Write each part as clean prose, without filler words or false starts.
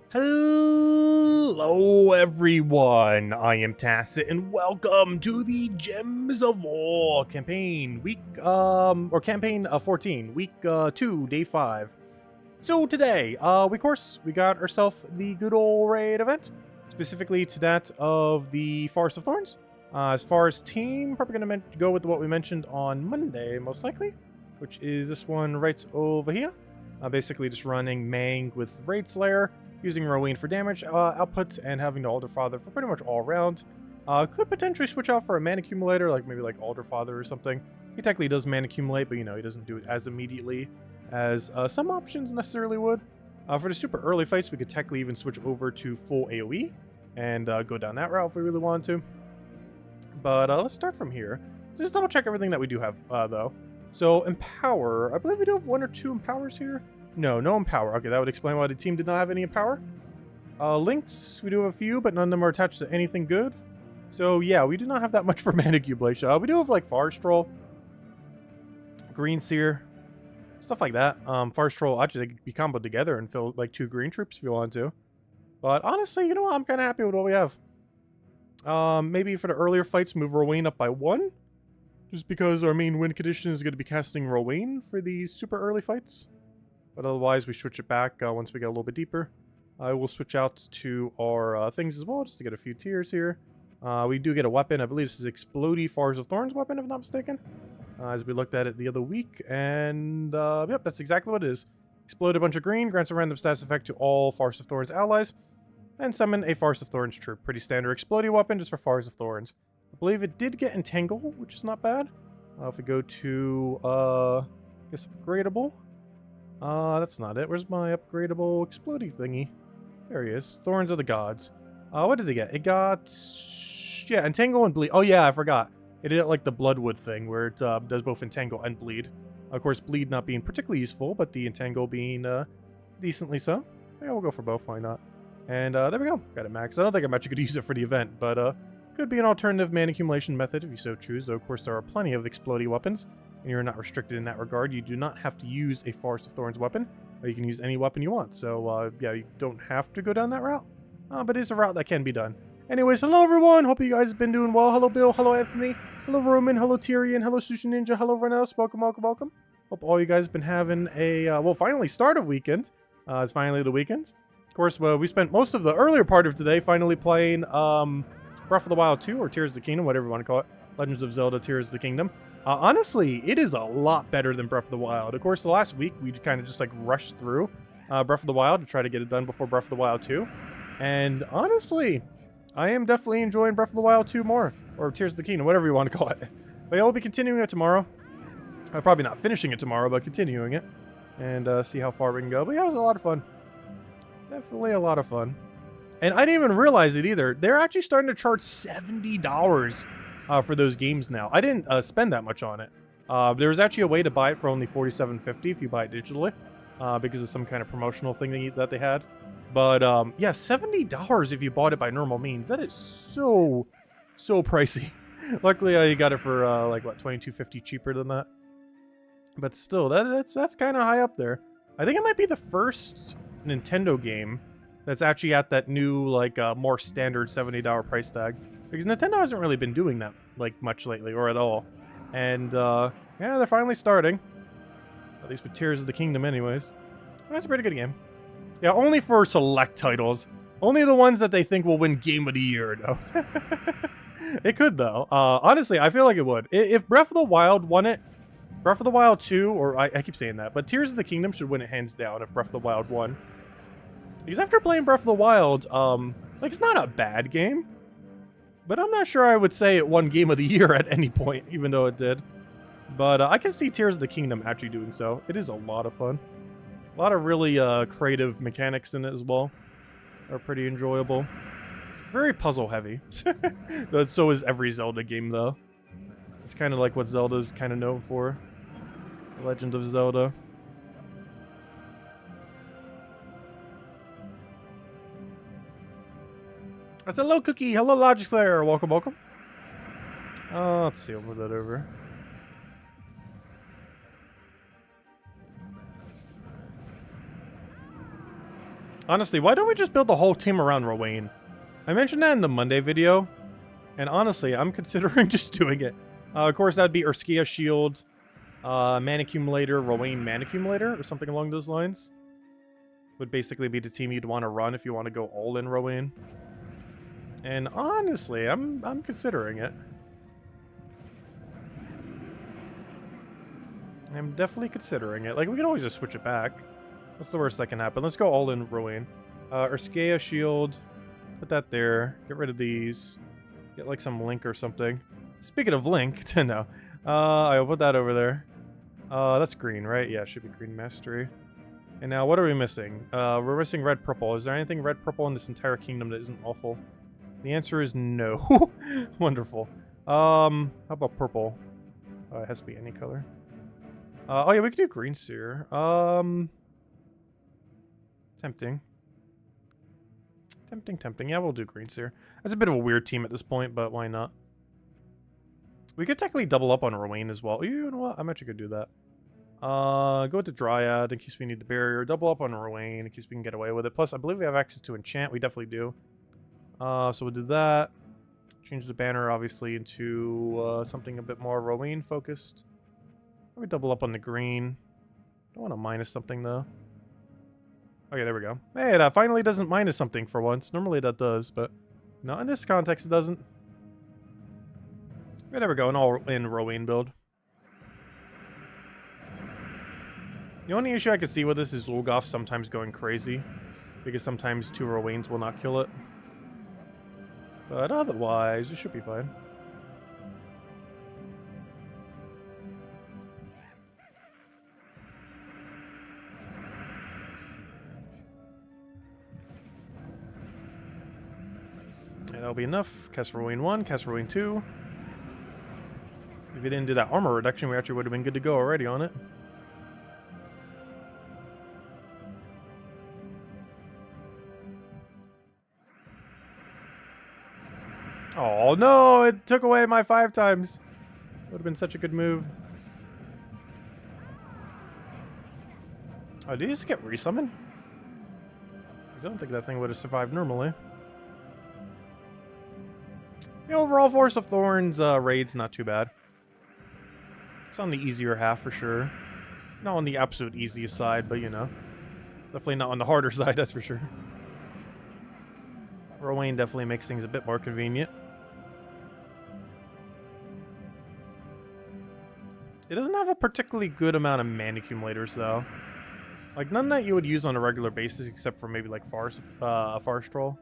Hello everyone, I am Tacit and welcome to the Gems of War campaign, campaign 14, week 2, day 5. So today, of course, we got ourselves the good old raid event, specifically to that of the Forest of Thorns. As far as team, probably gonna go with what we mentioned on Monday, most likely, which is this one right over here. Basically just running Mang with Raid Slayer, using Rowan for damage output, and having the Alder Father for pretty much all around. Could potentially switch out for a mana accumulator, like maybe like Alder Father or something. He technically does mana accumulate, but you know, he doesn't do it as immediately as some options necessarily would. For the super early fights, we could technically even switch over to full AoE and go down that route if we really wanted to. But let's start from here. Just double check everything that we do have, though. So, Empower. I believe we do have 1 or 2 Empowers here. No Empower. Okay, that would explain why the team did not have any Empower. Links, we do have a few, but none of them are attached to anything good. So, yeah, we do not have that much for mana accumulation. We do have, like, Forest Troll, Green Seer, stuff like that. Forest Troll, actually, they could be comboed together and fill, like, 2 green troops if you want to. But, honestly, you know what? I'm kind of happy with what we have. Maybe for the earlier fights, move Rowan up by 1. Just because our main win condition is going to be casting Rowan for these super early fights. But otherwise, we switch it back once we get a little bit deeper. I will switch out to our things as well, just to get a few tiers here. We do get a weapon. I believe this is Explodey Forest of Thorns weapon, if I'm not mistaken. As we looked at it the other week. And, yep, that's exactly what it is. Explode a bunch of green, grants a random status effect to all Forest of Thorns allies. And summon a Forest of Thorns troop. Pretty standard Explodey weapon, just for Forest of Thorns. I believe it did get Entangle, which is not bad. If we go to, I guess upgradable. That's not it. Where's my upgradable explodey thingy? There he is. Thorns of the Gods. What did it get? It got, yeah, Entangle and Bleed. Oh yeah, I forgot. It did like the Bloodwood thing, where it does both Entangle and Bleed. Of course, Bleed not being particularly useful, but the Entangle being decently so. Yeah, we'll go for both. Why not? And there we go. Got it maxed. I don't think I'm actually going to use it for the event, but could be an alternative mana accumulation method if you so choose, though of course there are plenty of explodey weapons, and you're not restricted in that regard. You do not have to use a Forest of Thorns weapon, or you can use any weapon you want, so yeah, you don't have to go down that route, but it is a route that can be done. Anyways, hello everyone, hope you guys have been doing well. Hello Bill, hello Anthony, hello Roman, hello Tyrion, hello Sushi Ninja, hello everyone else, welcome. Hope all you guys have been having a, well, finally start of weekend. It's finally the weekend. Of course, we spent most of the earlier part of today finally playing, Breath of the Wild 2, or Tears of the Kingdom, whatever you want to call it. Legends of Zelda Tears of the Kingdom. Honestly, it is a lot better than Breath of the Wild. Of course, the last week, we kind of just, like, rushed through Breath of the Wild to try to get it done before Breath of the Wild 2. And honestly, I am definitely enjoying Breath of the Wild 2 more. Or Tears of the Kingdom, whatever you want to call it. But yeah, we'll be continuing it tomorrow. Probably not finishing it tomorrow, but continuing it. And see how far we can go. But yeah, it was a lot of fun. Definitely a lot of fun. And I didn't even realize it either. They're actually starting to charge $70 for those games now. I didn't spend that much on it. There was actually a way to buy it for only $47.50 if you buy it digitally, because of some kind of promotional thing that they had. But yeah, $70 if you bought it by normal means. That is so pricey. Luckily, I got it for like what, $22.50 cheaper than that. But still, that's kind of high up there. I think it might be the first Nintendo game that's actually at that new, like, more standard $70 price tag. Because Nintendo hasn't really been doing that, like, much lately, or at all. And, yeah, they're finally starting. At least with Tears of the Kingdom anyways. That's a pretty good game. Yeah, only for select titles. Only the ones that they think will win Game of the Year, though. It could, though. Honestly, I feel like it would. If Breath of the Wild won it, Breath of the Wild 2, or I keep saying that, but Tears of the Kingdom should win it hands down if Breath of the Wild won. Because after playing Breath of the Wild, like, it's not a bad game, but I'm not sure I would say it won Game of the Year at any point, even though it did. But I can see Tears of the Kingdom actually doing so. It is a lot of fun. A lot of really creative mechanics in it as well. Are pretty enjoyable. Very puzzle heavy. So is every Zelda game, though. It's kind of like what Zelda's kind of known for. The Legend of Zelda. I said, hello, Cookie. Hello, Logic Slayer. Welcome. Let's see. I'll move that over. Honestly, why don't we just build the whole team around Rowan? I mentioned that in the Monday video, and honestly, I'm considering just doing it. Of course, that'd be Urskia Shield, Man Accumulator, Rowan Man Accumulator, or something along those lines. Would basically be the team you'd want to run if you want to go all in Rowan. And honestly, I'm considering it. I'm definitely considering it. Like, we can always just switch it back. What's the worst that can happen? Let's go all in Rowan. Urskia Shield. Put that there. Get rid of these. Get like some Link or something. Speaking of Link, no. I'll put that over there. That's green, right? Yeah, it should be green mastery. And now, what are we missing? We're missing red purple. Is there anything red purple in this entire kingdom that isn't awful? The answer is no. Wonderful. How about purple? It has to be any color. Oh yeah, we could do green seer. Tempting. Tempting. Yeah, we'll do green seer. That's a bit of a weird team at this point, but why not? We could technically double up on Rowan as well. You know what? I'm actually gonna do that. Go with the Dryad in case we need the barrier. Double up on Rowan in case we can get away with it. Plus, I believe we have access to enchant. We definitely do. So we'll do that. Change the banner, obviously, into something a bit more Rowan focused. We double up on the green. Don't want to minus something, though. Okay, there we go. Hey, that finally doesn't minus something for once. Normally that does, but not in this context it doesn't. Okay, there we go, an all-in Rowan build. The only issue I could see with this is Lulgoff sometimes going crazy, because sometimes 2 Rowans will not kill it. But otherwise, it should be fine. And that'll be enough. Cast Rowan 1, cast Rowan 2. If we didn't do that armor reduction, we actually would have been good to go already on it. Oh no, it took away my 5 times. Would have been such a good move. Oh, did you just get resummoned? I don't think that thing would have survived normally. The overall Force of Thorns raid's not too bad. It's on the easier half for sure. Not on the absolute easiest side, but you know. Definitely not on the harder side, that's for sure. Rowan definitely makes things a bit more convenient. It doesn't have a particularly good amount of mana accumulators, though. Like, none that you would use on a regular basis, except for maybe, like, Forest Troll.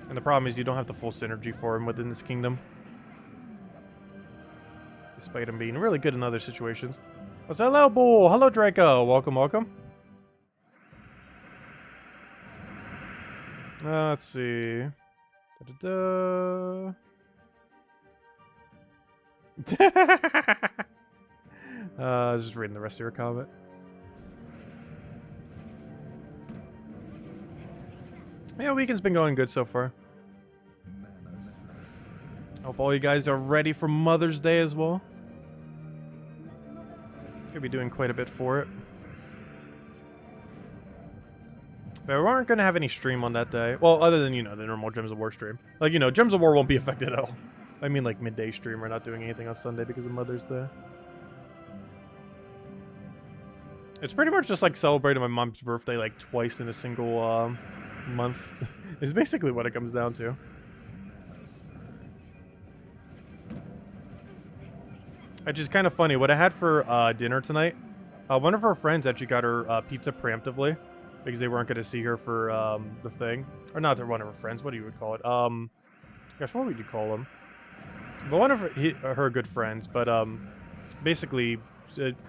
And the problem is you don't have the full synergy for him within this kingdom. Despite him being really good in other situations. Oh, so hello, Bull! Hello, Draco! Welcome, welcome. Let's see. Da-da-da. Just reading the rest of your comment. Yeah, weekend's been going good so far. Hope all you guys are ready for Mother's Day as well. Gonna be doing quite a bit for it. But we aren't gonna have any stream on that day. Well, other than, you know, the normal Gems of War stream. Like, you know, Gems of War won't be affected at all. I mean, like, midday stream. We're not doing anything on Sunday because of Mother's Day. It's pretty much just like celebrating my mom's birthday like twice in a single month. It's basically what it comes down to. Which is kind of funny. What I had for dinner tonight, one of her friends actually got her pizza preemptively because they weren't going to see her for the thing. Or not one of her friends. What do you would call it? Gosh, what would you call them? But one of her good friends. But basically,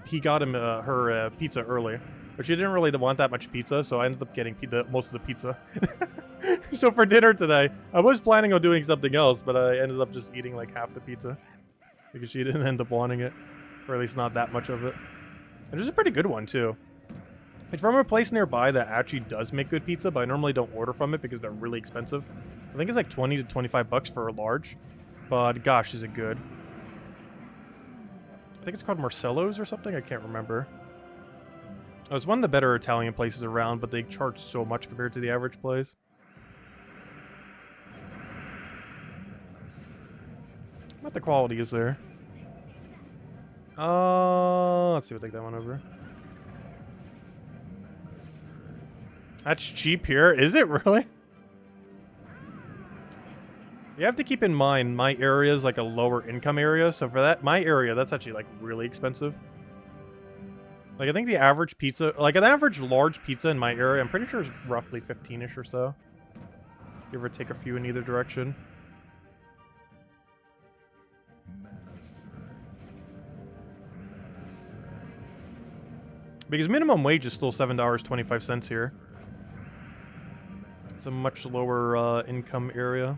he got him her pizza early. But she didn't really want that much pizza, so I ended up getting most of the pizza. So for dinner today, I was planning on doing something else, but I ended up just eating like half the pizza. Because she didn't end up wanting it. Or at least not that much of it. And it's a pretty good one, too. It's from a place nearby that actually does make good pizza, but I normally don't order from it because they're really expensive. I think it's like 20 to 25 bucks for a large. But gosh, is it good. I think it's called Marcello's or something? I can't remember. Oh, it's one of the better Italian places around, but they charge so much compared to the average place. But the quality is there. Let's see if I take that one over. That's cheap here. Is it really? You have to keep in mind, my area is like a lower income area. So for that, my area, that's actually like really expensive. Like I think the average pizza, like an average large pizza in my area, I'm pretty sure is roughly 15-ish or so. Give or take a few in either direction. Because minimum wage is still $7.25 here. It's a much lower income area.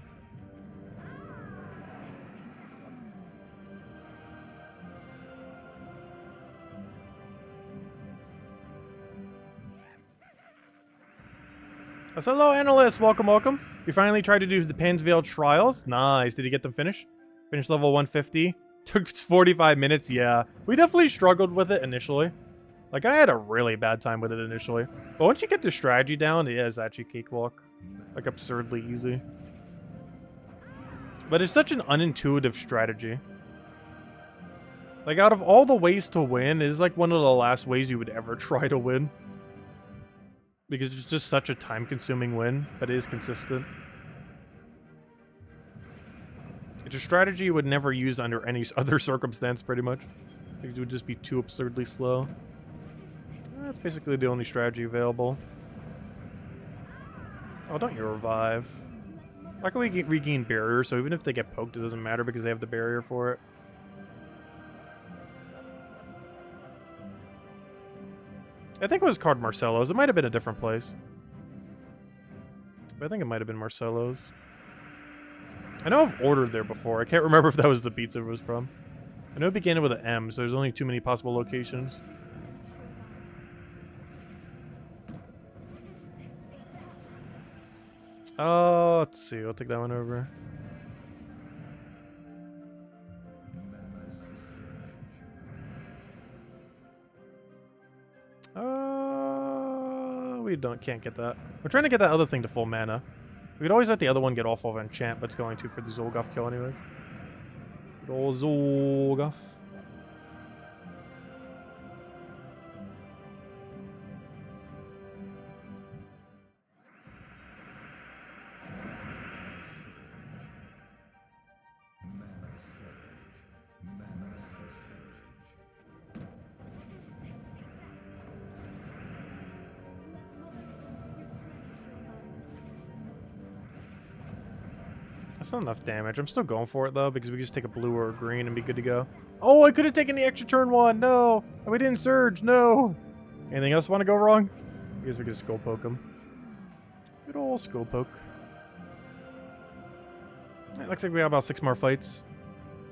Hello, analyst. Welcome, welcome. You finally tried to do the Pansvale trials. Nice. Did you get them finished? Finished level 150. Took 45 minutes. Yeah. We definitely struggled with it initially. Like, I had a really bad time with it initially. But once you get the strategy down, it is actually cakewalk. Like, absurdly easy. But it's such an unintuitive strategy. Like, out of all the ways to win, it is like one of the last ways you would ever try to win. Because it's just such a time-consuming win, but it is consistent. It's a strategy you would never use under any other circumstance, pretty much. It would just be too absurdly slow. That's basically the only strategy available. Oh, don't you revive. Why can we regain barrier, so even if they get poked, it doesn't matter because they have the barrier for it. I think it was called Marcello's. It might have been a different place. But I think it might have been Marcello's. I know I've ordered there before. I can't remember if that was the pizza it was from. I know it began with an M, so there's only too many possible locations. Oh, let's see. I'll take that one over. We can't get that. We're trying to get that other thing to full mana. We could always let the other one get off of enchant, but it's going to for the Zolgoth kill anyways. Good old Zolgoth. That's not enough damage. I'm still going for it, though, because we can just take a blue or a green and be good to go. Oh, I could have taken the extra turn one. No. And we didn't surge. No. Anything else want to go wrong? I guess we can skull poke him. Good old skull poke. It looks like we have about 6 more fights.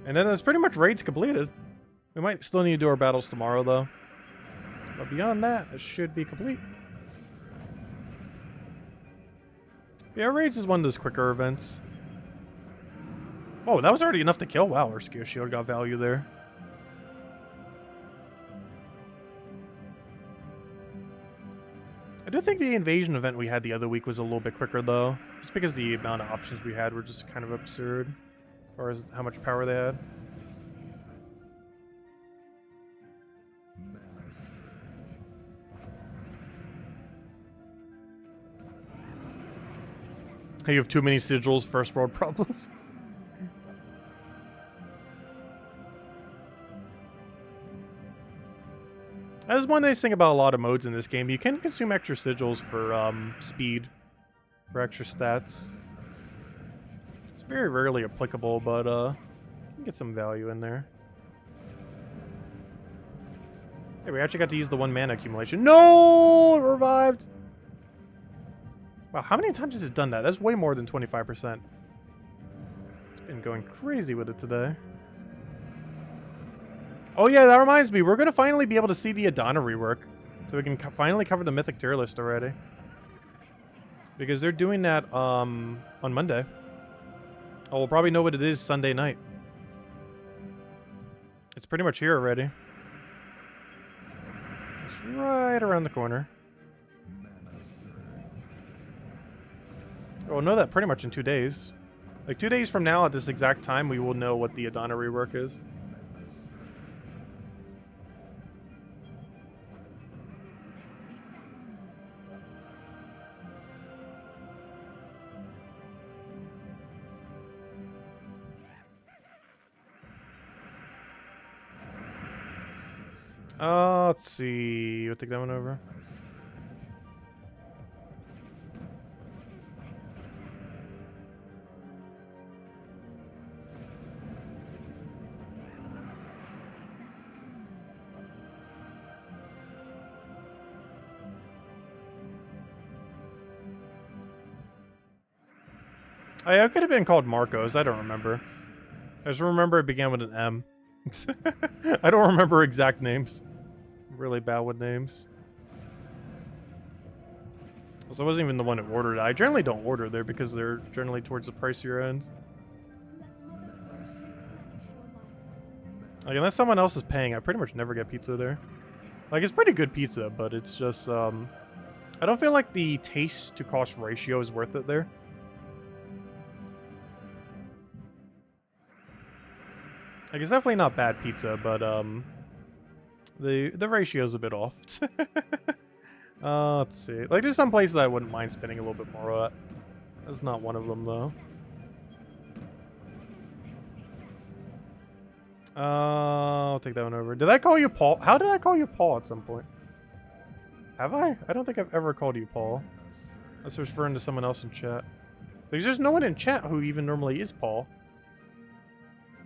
And then it's pretty much raids completed. We might still need to do our battles tomorrow, though. But beyond that, it should be complete. Yeah, raids is one of those quicker events. Oh, that was already enough to kill. Wow, our Scare Shield got value there. I do think the invasion event we had the other week was a little bit quicker, though. Just because the amount of options we had were just kind of absurd. As far as how much power they had. Hey, you have too many sigils, first world problems. That is one nice thing about a lot of modes in this game. You can consume extra sigils for speed, for extra stats. It's very rarely applicable, but you can get some value in there. Hey, we actually got to use the 1 mana accumulation. No! It revived! Wow, how many times has it done that? That's way more than 25%. It's been going crazy with it today. Oh yeah, that reminds me. We're going to finally be able to see the Adana rework. So we can finally cover the Mythic tier list already. Because they're doing that on Monday. Oh, we'll probably know what it is Sunday night. It's pretty much here already. Right around the corner. We'll know that pretty much in 2 days. Like 2 days from now at this exact time, we will know what the Adana rework is. Let's see. We'll take that one over. Oh, yeah, it could have been called Marcos. I don't remember. I just remember it began with an M. I don't remember exact names. I'm really bad with names. Also, I wasn't even the one that ordered it. I generally don't order there because they're generally towards the pricier end. Like, unless someone else is paying, I pretty much never get pizza there. Like, it's pretty good pizza, but it's just, I don't feel like the taste to cost ratio is worth it there. Like, it's definitely not bad pizza, but, the ratio's a bit off. Let's see. Like, there's some places I wouldn't mind spending a little bit more at. That's not one of them, though. I'll take that one over. Did I call you Paul? How did I call you Paul at some point? Have I? I don't think I've ever called you Paul. I was referring to someone else in chat. There's just no one in chat who even normally is Paul.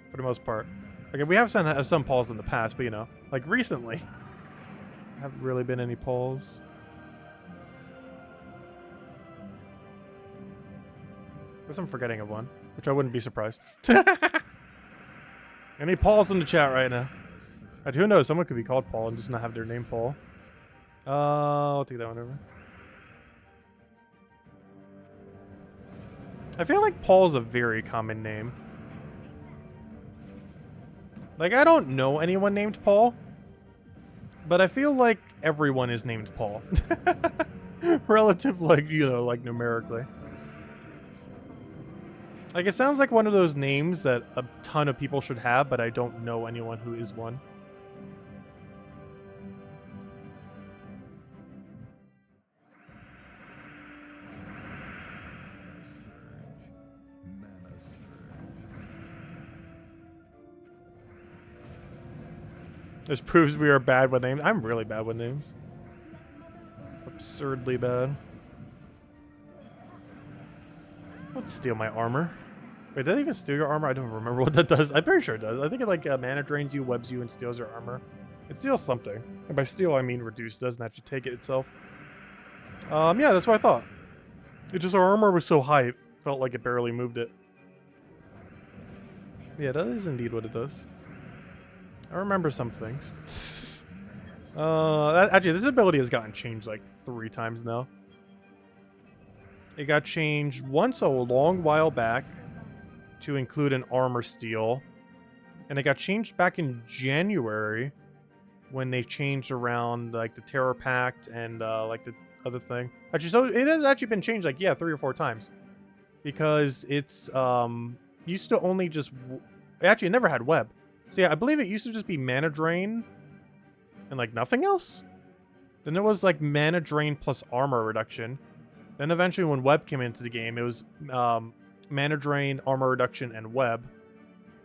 For the most part. Okay, we have some Pauls in the past, but you know, like recently, haven't really been any Pauls. Guess I'm forgetting of one, which I wouldn't be surprised. Any Pauls in the chat right now? Who knows? Someone could be called Paul and just not have their name Paul. I'll take that one over. I feel like Paul is a very common name. Like, I don't know anyone named Paul, but I feel like everyone is named Paul. Relative, like, you know, like numerically. Like, it sounds like one of those names that a ton of people should have, but I don't know anyone who is one. This proves we are bad with names. I'm really bad with names. Absurdly bad. Let's steal my armor. Wait, did that even steal your armor? I don't remember what that does. I'm pretty sure it does. I think it like mana drains you, webs you, and steals your armor. It steals something. And by steal, I mean reduce. It doesn't actually take it itself. Yeah, that's what I thought. It just, our armor was so high, it felt like it barely moved it. Yeah, that is indeed what it does. I remember some things. Actually, this ability has gotten changed like 3 times now. It got changed once a long while back to include an armor steal. And it got changed back in January when they changed around like the Terror Pact and like the other thing. Actually, so it has actually been changed like, yeah, 3 or 4 times. Because it's used to only just... Actually, it never had web. So yeah, I believe it used to just be mana drain and like nothing else. Then it was like mana drain plus armor reduction. Then eventually when web came into the game, it was mana drain, armor reduction, and web.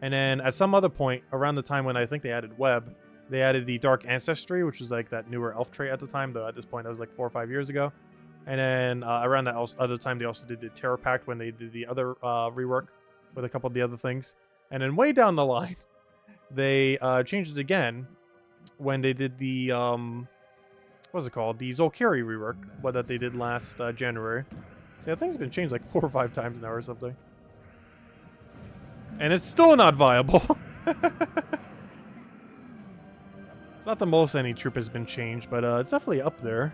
And then at some other point, around the time when I think they added web, they added the Dark Ancestry, which was like that newer elf trait at the time, though at this point that was like 4 or 5 years ago. And then around that other time, they also did the Terror Pact when they did the other rework with a couple of the other things. And then way down the line, they changed it again when they did the, what's it called? The Zolkiri rework, what that they did last January. So yeah, things have been changed like 4 or 5 times now or something. And it's still not viable. It's not the most any troop has been changed, but it's definitely up there.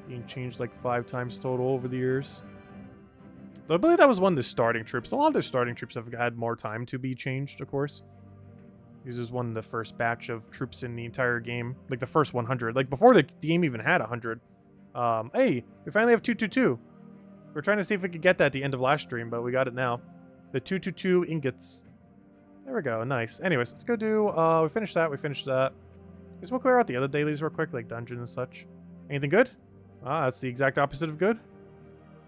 Being changed like 5 times total over the years. So I believe that was one of the starting troops. A lot of their starting troops have had more time to be changed, of course. This is one of the first batch of troops in the entire game. Like the first 100. Like before the game even had 100. Hey, we finally have 222. We're trying to see if we could get that at the end of last stream, but we got it now. The 222 ingots. There we go. Nice. Anyways, let's go do... we finished that. We finished that. Guess we'll clear out the other dailies real quick, like dungeon and such. Anything good? Ah, that's the exact opposite of good.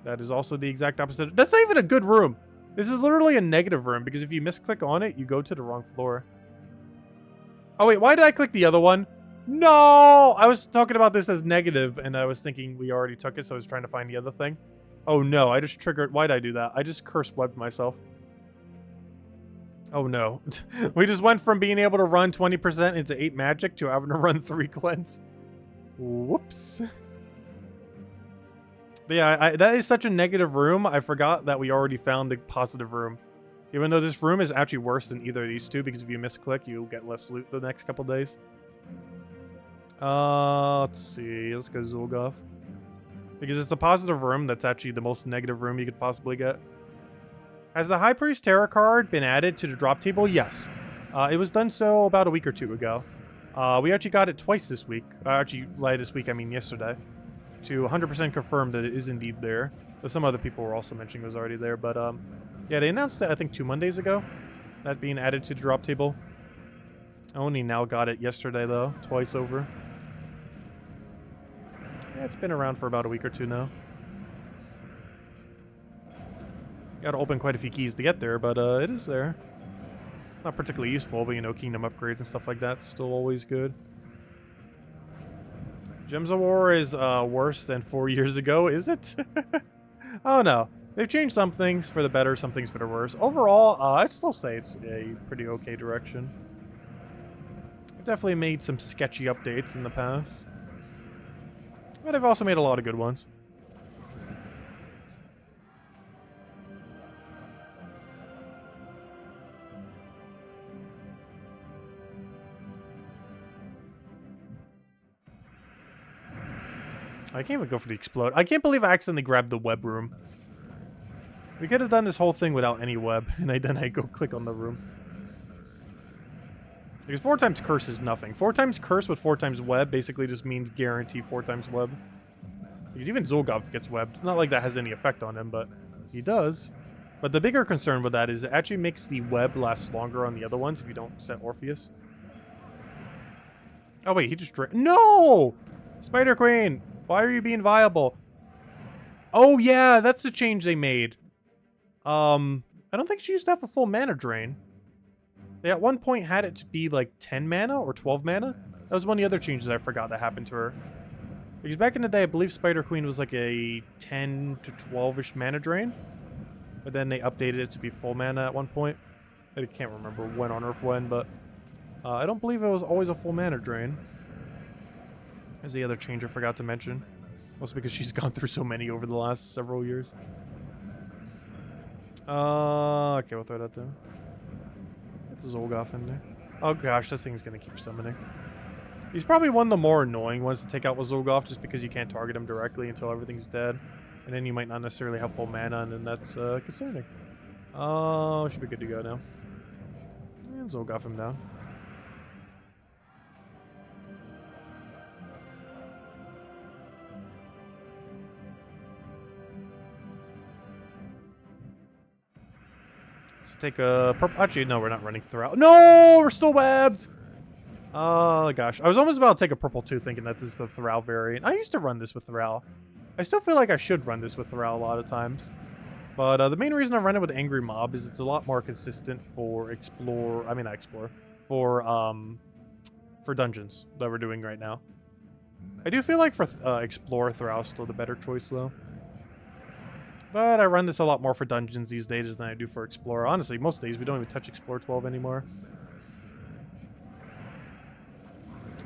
That is also the exact opposite. That's not even a good room. This is literally a negative room, because if you misclick on it, you go to the wrong floor. Oh, wait. Why did I click the other one? No! I was talking about this as negative, and I was thinking we already took it, so I was trying to find the other thing. Oh, no. I just triggered... Why did I do that? I just curse-webbed myself. Oh, no. We just went from being able to run 20% into 8 magic to having to run 3 cleanse. Whoops. But yeah, that is such a negative room. I forgot that we already found a positive room. Even though this room is actually worse than either of these two, because if you misclick, you'll get less loot the next couple days. Let's see. Let's go Zul'Goth. Because it's a positive room that's actually the most negative room you could possibly get. Has the High Priest Tarot card been added to the drop table? Yes. It was done so about a week or two ago. We actually got it twice this week. Actually, this week, I mean yesterday. To 100% confirm that it is indeed there. But some other people were also mentioning it was already there. But, yeah, they announced it, I think, 2 Mondays ago. That being added to the drop table. I only now got it yesterday, though. Twice over. Yeah, it's been around for about a week or two now. Gotta open quite a few keys to get there, but it is there. It's not particularly useful, but you know, kingdom upgrades and stuff like that's still always good. Gems of War is worse than 4 years ago, is it? Oh no. They've changed some things for the better, some things for the worse. Overall, I'd still say it's a pretty okay direction. They've definitely made some sketchy updates in the past. But they've also made a lot of good ones. I can't even go for the explode. I can't believe I accidentally grabbed the web room. We could have done this whole thing without any web, and then I go click on the room. Because 4 times curse is nothing. 4 times curse with 4 times web basically just means guarantee 4 times web. Because even Zul'Goth gets webbed. It's not like that has any effect on him, but he does. But the bigger concern with that is it actually makes the web last longer on the other ones if you don't set Orpheus. Oh wait, he just No! Spider Queen! Why are you being viable? Oh yeah, that's the change they made. I don't think she used to have a full mana drain. They at one point had it to be like 10 mana or 12 mana. That was one of the other changes I forgot that happened to her. Because back in the day, I believe Spider Queen was like a 10 to 12-ish mana drain. But then they updated it to be full mana at one point. I can't remember when on Earth when, but I don't believe it was always a full mana drain. There's the other change I forgot to mention. Also because she's gone through so many over the last several years. Okay, we'll throw that there. Get the Zul'Goth in there. Oh gosh, this thing's gonna keep summoning. He's probably one of the more annoying ones to take out with Zul'Goth just because you can't target him directly until everything's dead. And then you might not necessarily have full mana, and then that's concerning. Oh, should be good to go now. And Zul'Goth him down. Let's take a purple. Actually, no, we're not running Thrall. No, we're still webbed. Oh gosh, I was almost about to take a purple too, thinking that this is the Thrall variant. I used to run this with Thrall. I still feel like I should run this with Thrall a lot of times. But the main reason I run it with Angry Mob is it's a lot more consistent for for dungeons that we're doing right now. I do feel like for Explore, Thrall is still the better choice though. But I run this a lot more for dungeons these days than I do for Explorer. Honestly, most days we don't even touch Explorer 12 anymore.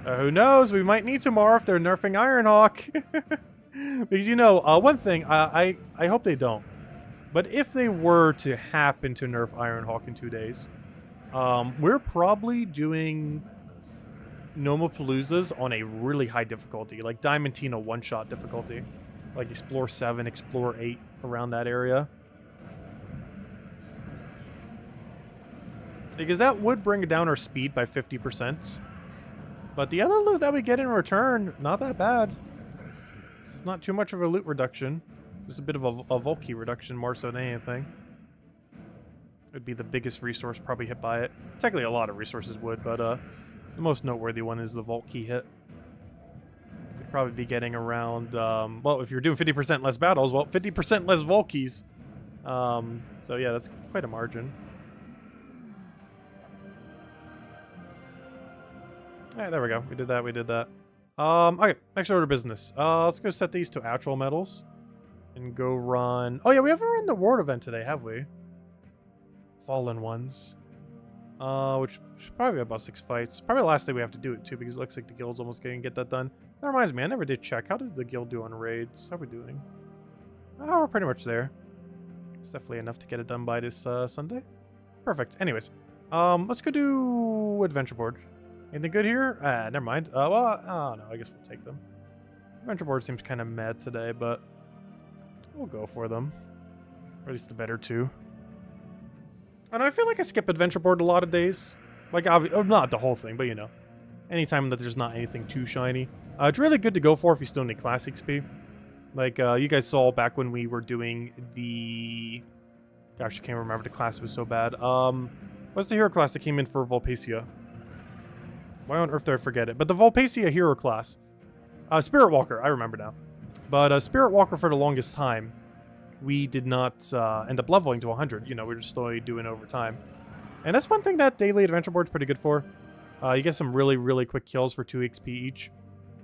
Who knows? We might need to more if they're nerfing Ironhawk. Because, you know, one thing, I hope they don't. But if they were to happen to nerf Ironhawk in 2 days, we're probably doing Nomapaloozas on a really high difficulty. Like Diamantina one-shot difficulty. Like Explore 7, Explore 8, around that area. Because that would bring down our speed by 50%. But the other loot that we get in return, not that bad. It's not too much of a loot reduction. Just a bit of a Volkey reduction more so than anything. It would be the biggest resource probably hit by it. Technically a lot of resources would, but the most noteworthy one is the Volkey hit. You'd probably be getting around, well, if you're doing 50% less battles, well, 50% less Volkeys. So yeah, that's quite a margin. Alright, there we go. We did that. Okay, next order of business. Let's go set these to actual medals. And go run... Oh yeah, we haven't run the Ward event today, have we? Fallen Ones. Which should probably be about 6 fights. Probably the last day we have to do it too, because it looks like the guild's almost going to get that done. That reminds me, I never did check. How did the guild do on raids? How are we doing? Oh, we're pretty much there. It's definitely enough to get it done by this Sunday. Perfect. Anyways, let's go do Adventure Board. Anything good here? Never mind. Well, oh no, I guess we'll take them. Adventure Board seems kind of mad today, but we'll go for them. Or at least the better two. And I feel like I skip Adventure Board a lot of days. Like, not the whole thing, but you know. Anytime that there's not anything too shiny. It's really good to go for if you still need Class XP. Like, you guys saw back when we were doing the... Gosh, I can't remember. The class was so bad. What's the hero class that came in for Volpacia? Why on earth did I forget it? But the Volpacia hero class. Spirit Walker, I remember now. But Spirit Walker for the longest time, we did not end up leveling to 100. You know, we were just slowly doing over time. And that's one thing that daily adventure board's pretty good for. You get some really, really quick kills for 2 XP each.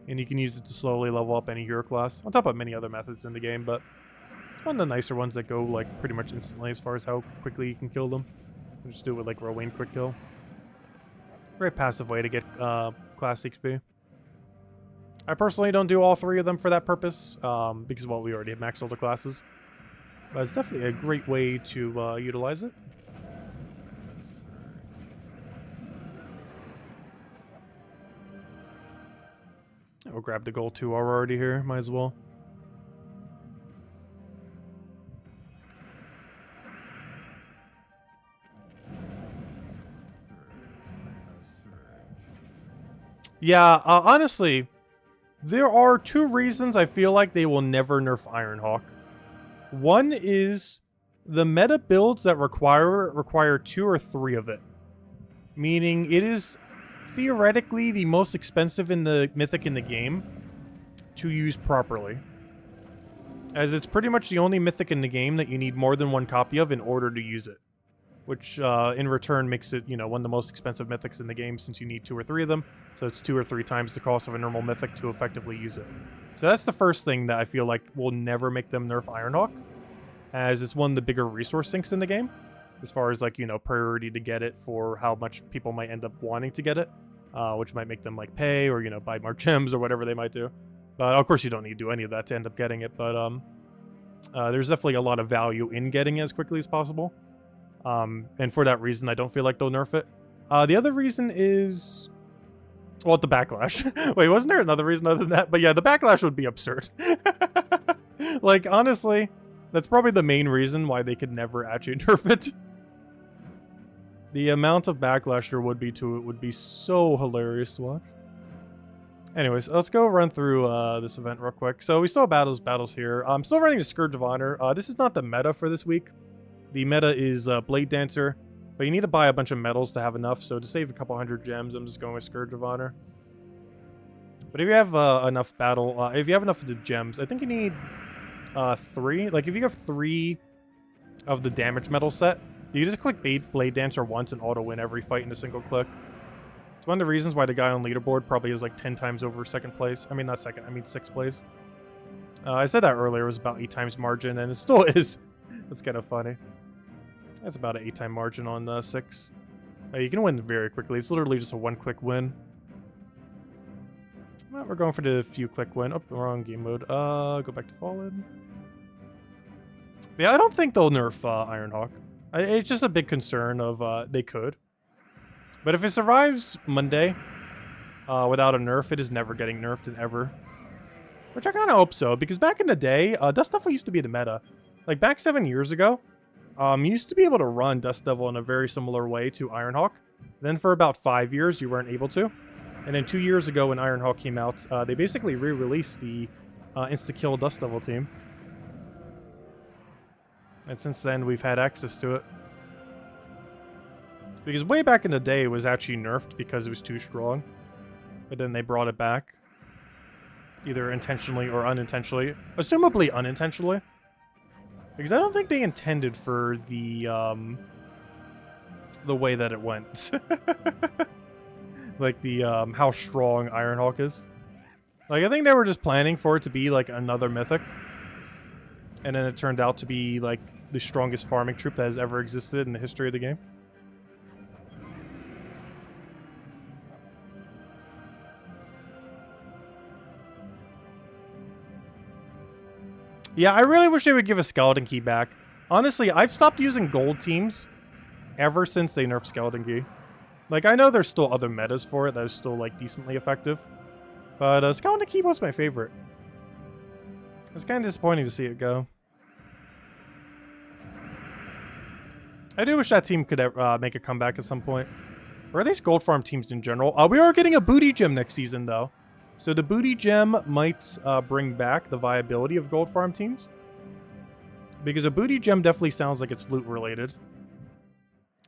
And you can use it to slowly level up any hero class. On top of many other methods in the game, but it's one of the nicer ones that go like pretty much instantly as far as how quickly you can kill them. You just do it with like Rowan quick kill. Very passive way to get class XP. I personally don't do all 3 of them for that purpose, because, well, we already have maxed all the classes. But it's definitely a great way to utilize it. We'll grab the gold too while we're already here, might as well. Yeah, honestly, there are 2 reasons I feel like they will never nerf Ironhawk. One is the meta builds that require 2 or 3 of it. Meaning it is theoretically the most expensive in the mythic in the game to use properly. As it's pretty much the only mythic in the game that you need more than 1 copy of in order to use it. Which, in return, makes it, you know, one of the most expensive mythics in the game since you need 2 or 3 of them. So it's 2 or 3 times the cost of a normal mythic to effectively use it. So that's the first thing that I feel like will never make them nerf Ironhawk. As it's one of the bigger resource sinks in the game. As far as, like, you know, priority to get it for how much people might end up wanting to get it. Which might make them, like, pay or, you know, buy more gems or whatever they might do. But, of course, you don't need to do any of that to end up getting it. But, there's definitely a lot of value in getting it as quickly as possible. And for that reason, I don't feel like they'll nerf it. The other reason is... Well, the backlash. Wait, wasn't there another reason other than that? But yeah, the backlash would be absurd. Like, honestly, that's probably the main reason why they could never actually nerf it. The amount of backlash there would be to it would be so hilarious to watch. Anyways, let's go run through this event real quick. So we still have battles here. I'm still running the Scourge of Honor. This is not the meta for this week. The meta is Blade Dancer, but you need to buy a bunch of medals to have enough, so to save a couple 100 gems, I'm just going with Scourge of Honor. But if you have enough if you have enough of the gems, I think you need 3. Like, if you have 3 of the damage medal set, you just click Blade Dancer once and auto-win every fight in a single click. It's one of the reasons why the guy on leaderboard probably is like 10 times over 2nd place. I mean, not 2nd, I mean 6th place. I said that earlier, it was about 8 times margin, and it still is. That's kind of funny. That's about an 8-time margin on 6. You can win very quickly. It's literally just a 1-click win. Well, we're going for the few-click win. Oh, wrong game mode. Go back to Fallen. But yeah, I don't think they'll nerf Ironhawk. It's just a big concern of they could. But if it survives Monday without a nerf, it is never getting nerfed and ever. Which I kind of hope so, because back in the day, Dust Devil used to be the meta. Like, back 7 years ago, You used to be able to run Dust Devil in a very similar way to Ironhawk. Then for about 5 years, you weren't able to. And then 2 years ago when Ironhawk came out, they basically re-released the insta-kill Dust Devil team. And since then, we've had access to it. Because way back in the day, it was actually nerfed because it was too strong. But then they brought it back. Either intentionally or unintentionally. Assumably unintentionally. Because I don't think they intended for the way that it went. Like the, how strong Ironhawk is. Like, I think they were just planning for it to be, like, another mythic. And then it turned out to be, like, the strongest farming troop that has ever existed in the history of the game. Yeah, I really wish they would give a Skeleton Key back. Honestly, I've stopped using gold teams ever since they nerfed Skeleton Key. Like, I know there's still other metas for it that is still, like, decently effective. But Skeleton Key was my favorite. It's kind of disappointing to see it go. I do wish that team could make a comeback at some point. Or at least gold farm teams in general. We are getting a booty gem next season, though. So the booty gem might bring back the viability of gold farm teams. Because a booty gem definitely sounds like it's loot related.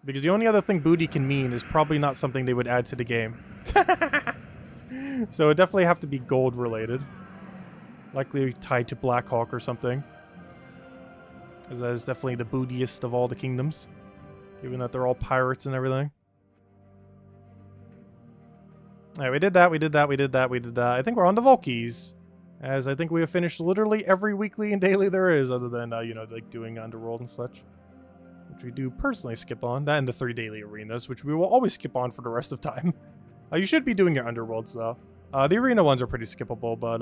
Because the only other thing booty can mean is probably not something they would add to the game. So it definitely have to be gold related. Likely tied to Blackhawk or something. As that is definitely the bootiest of all the kingdoms. Given that they're all pirates and everything. Alright, we did that, we did that, we did that, we did that. I think we're on to Volkies. As I think we have finished literally every weekly and daily there is, other than, you know, like doing Underworld and such. Which we do personally skip on. That and the 3 daily arenas, which we will always skip on for the rest of time. You should be doing your Underworlds, though. The arena ones are pretty skippable, but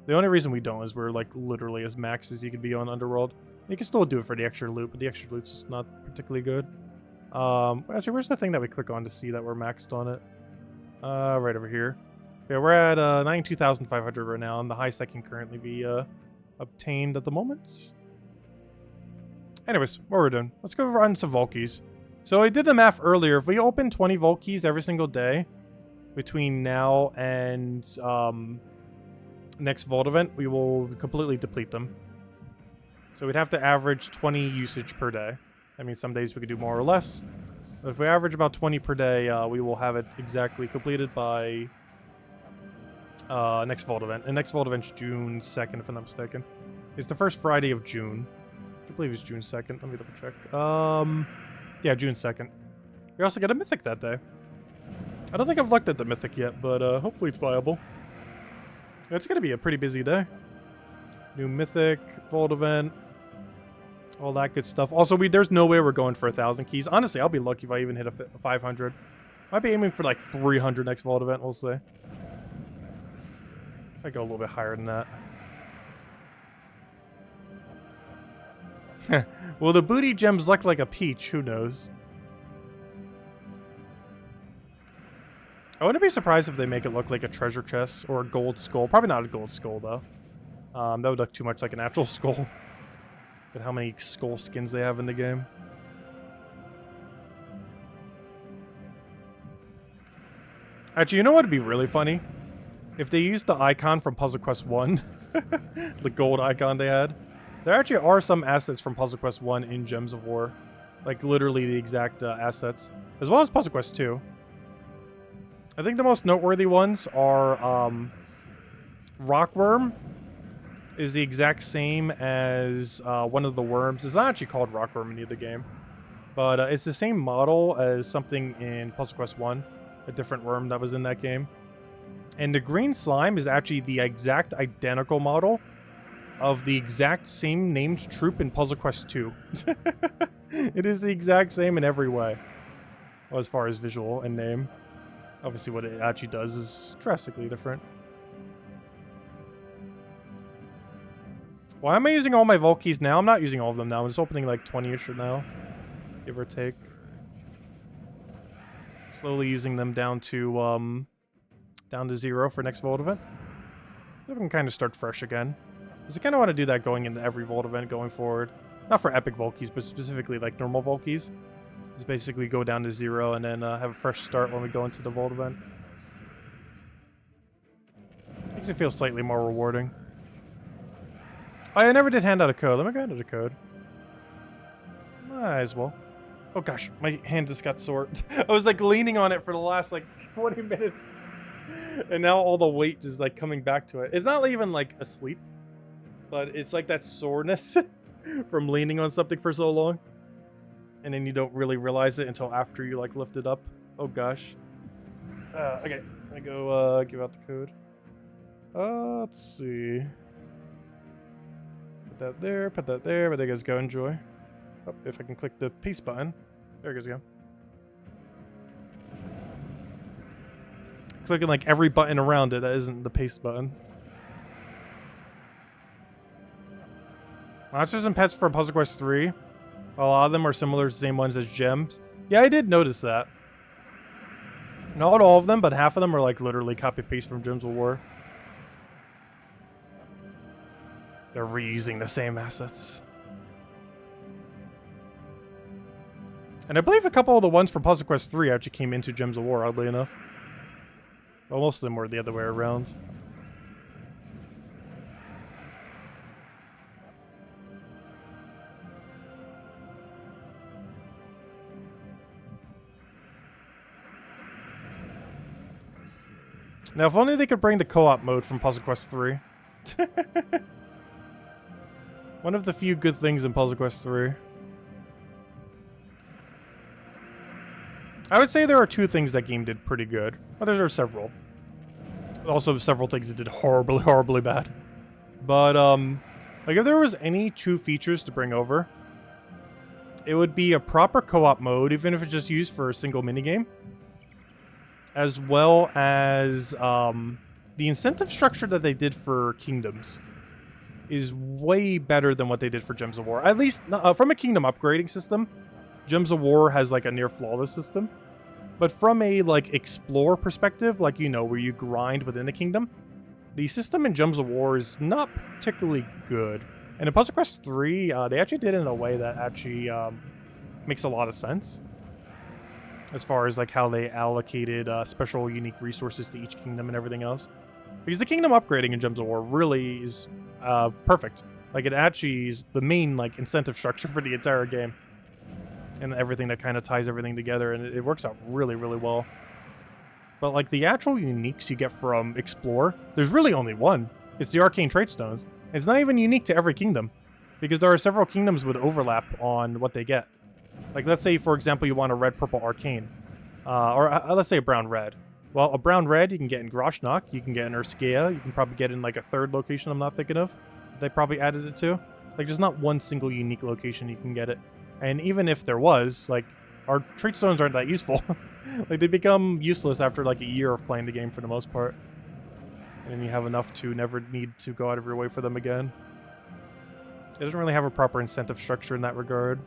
the only reason we don't is we're, like, literally as max as you can be on Underworld. You can still do it for the extra loot, but the extra loot's just not particularly good. Actually, where's the thing that we click on to see that we're maxed on it? Right over here. Yeah, we're at 92,500 right now, and the highest that can currently be obtained at the moment. Anyways, what we're doing. Let's go run some Volkies. So I did the math earlier. If we open 20 Volkies every single day between now and next Vault event, we will completely deplete them. So we'd have to average 20 usage per day. I mean, some days we could do more or less. But if we average about 20 per day, we will have it exactly completed by next Vault event. And next Vault event's June 2nd, if I'm not mistaken. It's the first Friday of June. I believe it's June 2nd. Let me double check. Yeah, June 2nd. We also get a Mythic that day. I don't think I've looked at the Mythic yet, but hopefully it's viable. It's going to be a pretty busy day. New Mythic, Vault event, all that good stuff. Also, there's no way we're going for 1,000 keys. Honestly, I'll be lucky if I even hit a 500. Might be aiming for like 300 next Vault event, we'll see. I go a little bit higher than that. Well, the booty gems look like a peach. Who knows? I wouldn't be surprised if they make it look like a treasure chest or a gold skull. Probably not a gold skull, though. That would look too much like an actual skull. But how many skull skins they have in the game. Actually, you know what would be really funny? If they used the icon from Puzzle Quest 1. The gold icon they had. There actually are some assets from Puzzle Quest 1 in Gems of War. Like, literally the exact assets. As well as Puzzle Quest 2. I think the most noteworthy ones are, Rockworm is the exact same as one of the worms. It's not actually called Rockworm in either game. But it's the same model as something in Puzzle Quest 1. A different worm that was in that game. And the green slime is actually the exact identical model of the exact same named troop in Puzzle Quest 2. It is the exact same in every way. Well, as far as visual and name. Obviously what it actually does is drastically different. Why am I using all my Volkies now? I'm not using all of them now. I'm just opening like 20-ish now. Give or take. Slowly using them down to 0 for next Vault event. So we can kind of start fresh again. Because I kind of want to do that going into every Vault event going forward. Not for epic Volkies, but specifically like normal Volkies. Just basically go down to 0 and then have a fresh start when we go into the Vault event. Makes it feel slightly more rewarding. Oh, I never did hand out a code. Let me go hand out a code. Might as well. Oh gosh, my hand just got sore. I was like leaning on it for the last like 20 minutes. And now all the weight is like coming back to it. It's not even like asleep, but it's like that soreness from leaning on something for so long. And then you don't really realize it until after you like lift it up. Oh gosh. Okay, I'm gonna go give out the code. Let's see. Put that there, but there you guys go, enjoy. Oh, if I can click the paste button. There you guys go. Clicking like every button around it that isn't the paste button. Monsters and pets from Puzzle Quest 3. A lot of them are similar to the same ones as gems. Yeah, I did notice that. Not all of them, but half of them are like literally copy-paste from Gems of War. They're reusing the same assets. And I believe a couple of the ones from Puzzle Quest 3 actually came into Gems of War, oddly enough. Well, most of them were the other way around. Now, if only they could bring the co-op mode from Puzzle Quest 3. One of the few good things in Puzzle Quest 3. I would say there are two things that game did pretty good. But there are several. Also several things that did horribly, horribly bad. But, like if there was any two features to bring over, it would be a proper co-op mode, even if it's just used for a single minigame. As well as, the incentive structure that they did for Kingdoms is way better than what they did for Gems of War. At least, from a Kingdom upgrading system, Gems of War has like a near flawless system. But from a like explore perspective, like you know, where you grind within the kingdom, the system in Gems of War is not particularly good. And in Puzzle Quest 3, they actually did it in a way that actually makes a lot of sense. As far as like how they allocated special unique resources to each kingdom and everything else. Because the kingdom upgrading in Gems of War really is perfect. Like it actually is the main like incentive structure for the entire game. And everything that kind of ties everything together, and it works out really, really well. But like the actual uniques you get from Explore, there's really only one. It's the Arcane Trait Stones. It's not even unique to every kingdom, because there are several kingdoms with overlap on what they get. Like let's say, for example, you want a red-purple Arcane, or let's say a brown-red. Well, a brown-red you can get in Groshnock, you can get in Urskea, you can probably get in like a third location I'm not thinking of. They probably added it to. Like there's not one single unique location you can get it. And even if there was, like, our trait stones aren't that useful. Like, they become useless after, like, a year of playing the game for the most part. And you have enough to never need to go out of your way for them again. It doesn't really have a proper incentive structure in that regard.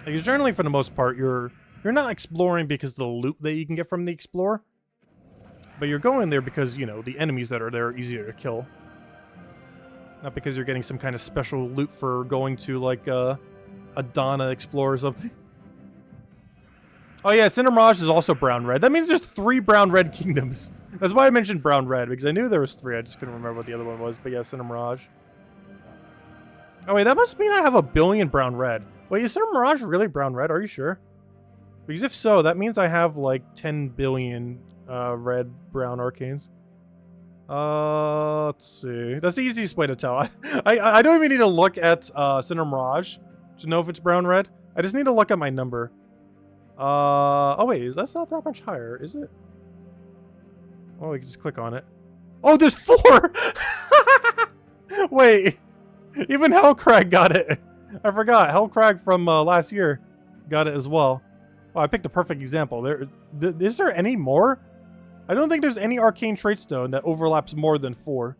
Because generally, for the most part, you're not exploring because of the loot that you can get from the Explorer. But you're going there because, you know, the enemies that are there are easier to kill. Not because you're getting some kind of special loot for going to, like, a Donna Explorer or something. Oh yeah, Cinder Mirage is also brown-red. That means there's 3 brown-red kingdoms. That's why I mentioned brown-red, because I knew there was 3. I just couldn't remember what the other one was. But yeah, Cinder Mirage. Oh wait, that must mean I have 1 billion brown-red. Wait, is Cinder Mirage really brown-red? Are you sure? Because if so, that means I have, like, 10 billion red-brown arcanes. Let's see. That's the easiest way to tell. I don't even need to look at Cinder Mirage to know if it's brown-red. I just need to look at my number. Oh wait, that's not that much higher, is it? Oh, we can just click on it. Oh, there's 4! Wait, even Hellcrag got it. I forgot. Hellcrag from last year got it as well. Oh, I picked a perfect example. Is there any more? I don't think there's any Arcane Trait Stone that overlaps more than 4.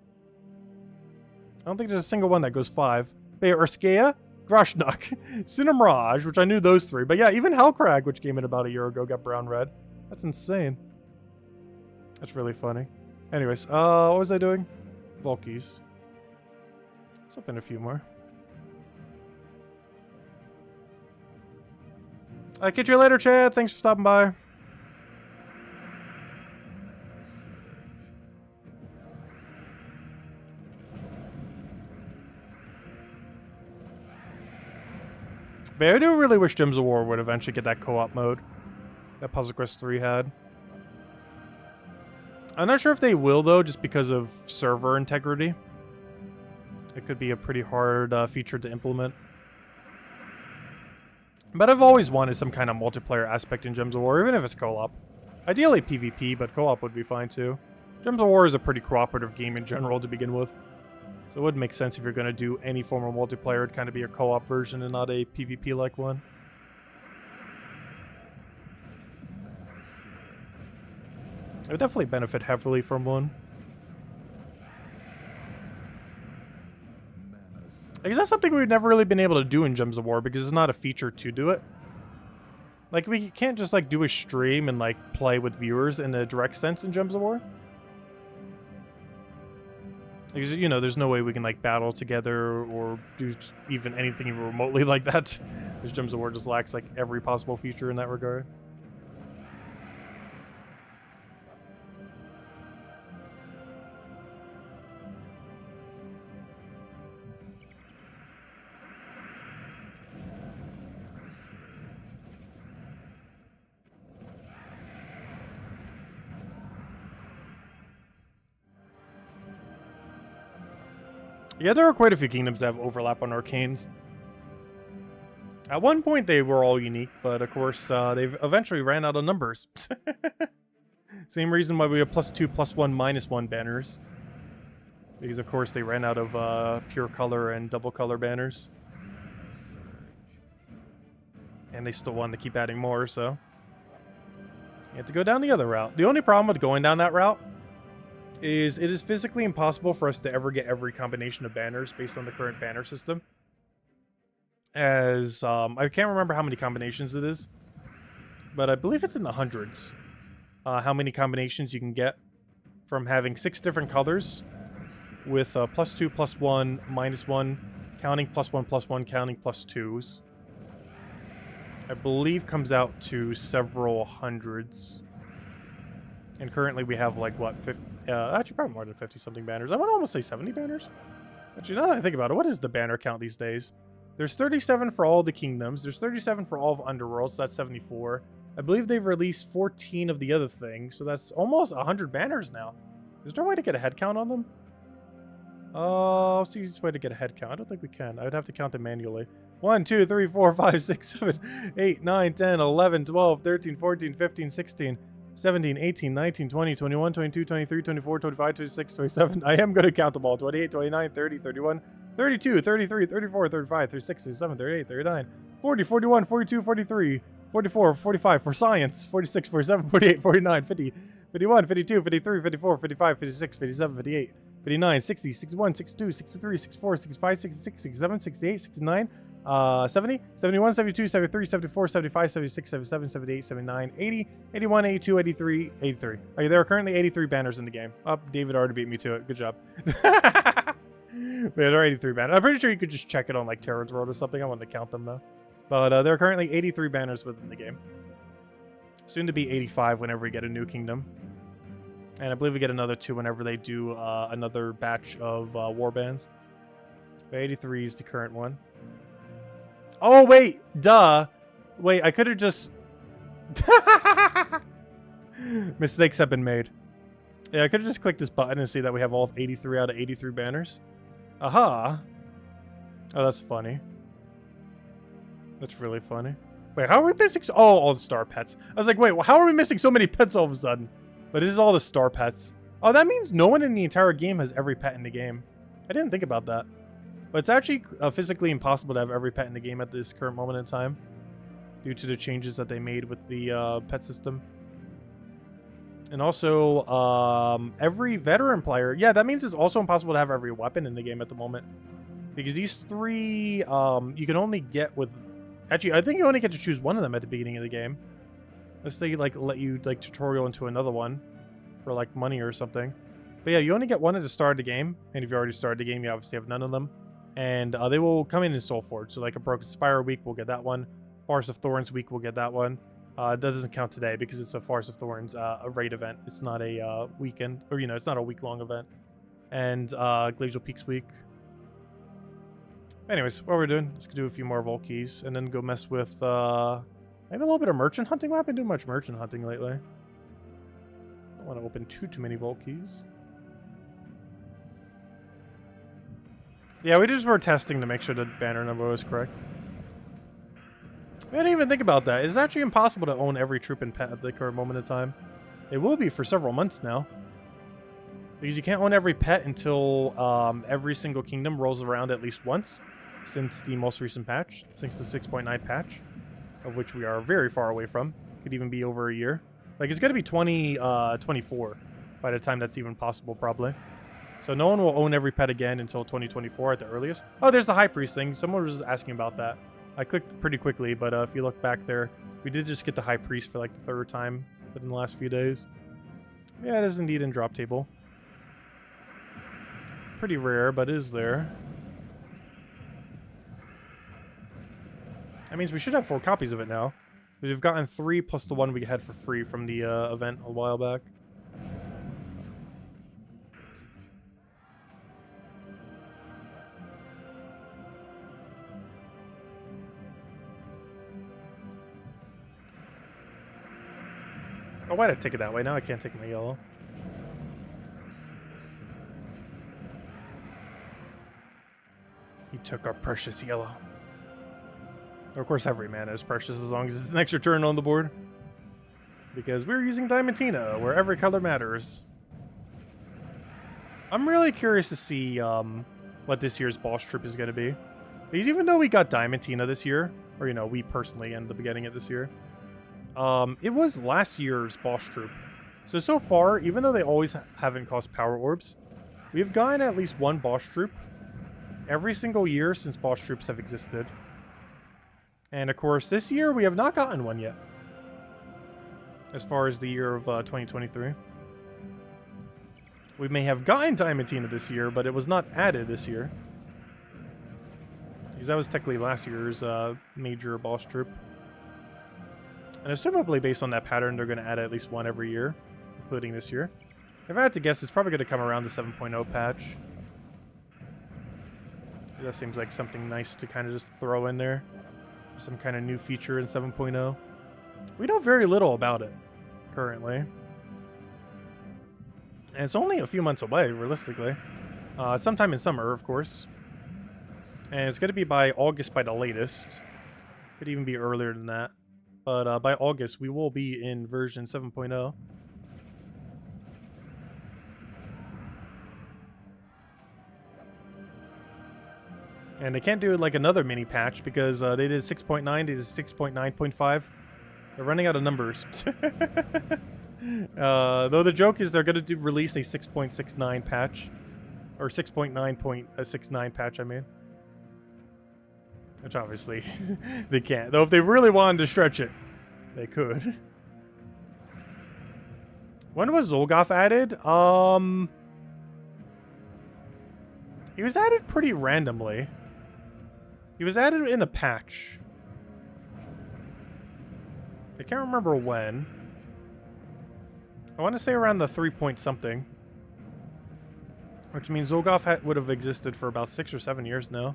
I don't think there's a single one that goes 5. But yeah, Urskea, Groshnock, Cinder Mirage, which I knew those 3. But yeah, even Hellcrag, which came in about a year ago, got brown-red. That's insane. That's really funny. Anyways, what was I doing? Volkies. Let's open a few more. I'll catch you later, Chad. Thanks for stopping by. But I do really wish Gems of War would eventually get that co-op mode that Puzzle Quest 3 had. I'm not sure if they will, though, just because of server integrity. It could be a pretty hard feature to implement. But I've always wanted some kind of multiplayer aspect in Gems of War, even if it's co-op. Ideally PvP, but co-op would be fine too. Gems of War is a pretty cooperative game in general to begin with. So it would make sense if you're going to do any form of multiplayer, it'd kind of be a co-op version and not a PvP-like one. It would definitely benefit heavily from one. I guess that's something we've never really been able to do in Gems of War because it's not a feature to do it. Like, we can't just, like, do a stream and, like, play with viewers in a direct sense in Gems of War. Because, you know, there's no way we can, like, battle together or do even anything even remotely like that. Because Gems of War just lacks, like, every possible feature in that regard. Yeah, there are quite a few kingdoms that have overlap on arcanes. At one point, they were all unique, but of course, they've eventually ran out of numbers. Same reason why we have +2, +1, -1 banners. Because, of course, they ran out of pure color and double color banners. And they still wanted to keep adding more, so you have to go down the other route. The only problem with going down that route is it is physically impossible for us to ever get every combination of banners based on the current banner system. As, I can't remember how many combinations it is, but I believe it's in the hundreds. How many combinations you can get from having 6 different colors with +2, +1, -1, counting +1, +1, counting +2s. I believe comes out to several hundreds. And currently we have, like, what, 50, actually probably more than 50-something banners. I would almost say 70 banners. Actually, now that I think about it, what is the banner count these days? There's 37 for all the kingdoms. There's 37 for all of Underworld, so that's 74. I believe they've released 14 of the other things, so that's almost 100 banners now. Is there a way to get a head count on them? What's the easiest way to get a head count? I don't think we can. I would have to count them manually. 1, 2, 3, 4, 5, 6, 7, 8, 9, 10, 11, 12, 13, 14, 15, 16... 17, 18, 19, 20, 21, 22, 23, 24, 25, 26, 27. I am going to count them all. 28, 29, 30, 31, 32, 33, 34, 35, 36, 37, 38, 39, 40, 41, 42, 43, 44, 45 for science, 46, 47, 48, 49, 50, 51, 52, 53, 54, 55, 56, 57, 58, 59, 60, 61, 62, 63, 64, 65, 66, 67, 68, 69, 70, 71, 72, 73, 74, 75, 76, 77, 78, 79, 80, 81, 82, 83, 83. Okay, there are currently 83 banners in the game. Oh, David already beat me to it. Good job. There are 83 banners. I'm pretty sure you could just check it on, like, Terran's World or something. I wanted to count them, though. But there are currently 83 banners within the game. Soon to be 85 whenever we get a new kingdom. And I believe we get another 2 whenever they do another batch of warbands. 83 is the current one. Oh, wait. Duh. Wait, I could have just... Mistakes have been made. Yeah, I could have just clicked this button and see that we have all 83 out of 83 banners. Aha. Oh, that's funny. That's really funny. Wait, how are we missing... Oh, all the star pets. I was like, wait, well, how are we missing so many pets all of a sudden? But this is all the star pets. Oh, that means no one in the entire game has every pet in the game. I didn't think about that. But it's actually physically impossible to have every pet in the game at this current moment in time, due to the changes that they made with the pet system. And also, every veteran player... Yeah, that means it's also impossible to have every weapon in the game at the moment. Because these 3, you can only get with... Actually, I think you only get to choose one of them at the beginning of the game. Unless they, like, let you, like, tutorial into another one for, like, money or something. But yeah, you only get one at the start of the game. And if you already started the game, you obviously have none of them. And they will come in Soul Forge. So like a Broken Spire week, we'll get that one. Forest of Thorns week, we'll get that one. That doesn't count today because it's a Forest of Thorns a raid event. It's not a weekend, or it's not a week-long event. And Glacial Peaks week. Anyways, what we're doing, let's do a few more Vault Keys and then go mess with maybe a little bit of merchant hunting. We haven't been doing much merchant hunting lately. Don't want to open too many Vault Keys. Yeah, we just were testing to make sure the banner number was correct. I didn't even think about that. It's actually impossible to own every troop and pet at the current moment in time. It will be for several months now. Because you can't own every pet until every single kingdom rolls around at least once since the most recent patch, since the 6.9 patch, of which we are very far away from. Could even be over a year. Like, it's going to be 2024 by the time that's even possible, probably. So no one will own every pet again until 2024 at the earliest. Oh, there's the High Priest thing. Someone was just asking about that. I clicked pretty quickly, but if you look back there, we did just get the High Priest for like the 3rd time within the last few days. Yeah, it is indeed in drop table. Pretty rare, but is there. That means we should have 4 copies of it now. We've gotten 3 plus the one we had for free from the event a while back. Oh, why did I take it that way? Now I can't take my yellow. He took our precious yellow. Of course, every mana is precious as long as it's an extra turn on the board. Because we're using Diamantina, where every color matters. I'm really curious to see what this year's boss troop is going to be. Because even though we got Diamantina this year, or, we personally ended up getting it this year, it was last year's boss troop. So far, even though they always haven't cost power orbs, we've gotten at least one boss troop every single year since boss troops have existed. And of course, this year we have not gotten one yet. As far as the year of 2023. We may have gotten Diamantina this year, but it was not added this year. Because that was technically last year's major boss troop. And assumably based on that pattern, they're going to add at least one every year, including this year. If I had to guess, it's probably going to come around the 7.0 patch. That seems like something nice to kind of just throw in there. Some kind of new feature in 7.0. We know very little about it, currently. And it's only a few months away, realistically. Sometime in summer, of course. And it's going to be by August by the latest. Could even be earlier than that. But by August, we will be in version 7.0. And they can't do like another mini patch because they did 6.9, they did 6.9.5. They're running out of numbers. Though the joke is they're going to release a 6.69 patch. Or 6.9.69 patch, I mean. Which obviously they can't. Though if they really wanted to stretch it, they could. When was Zolgoth added? He was added pretty randomly. He was added in a patch. I can't remember when. I want to say around the 3 point something. Which means Zolgoth would have existed for about 6 or 7 years now.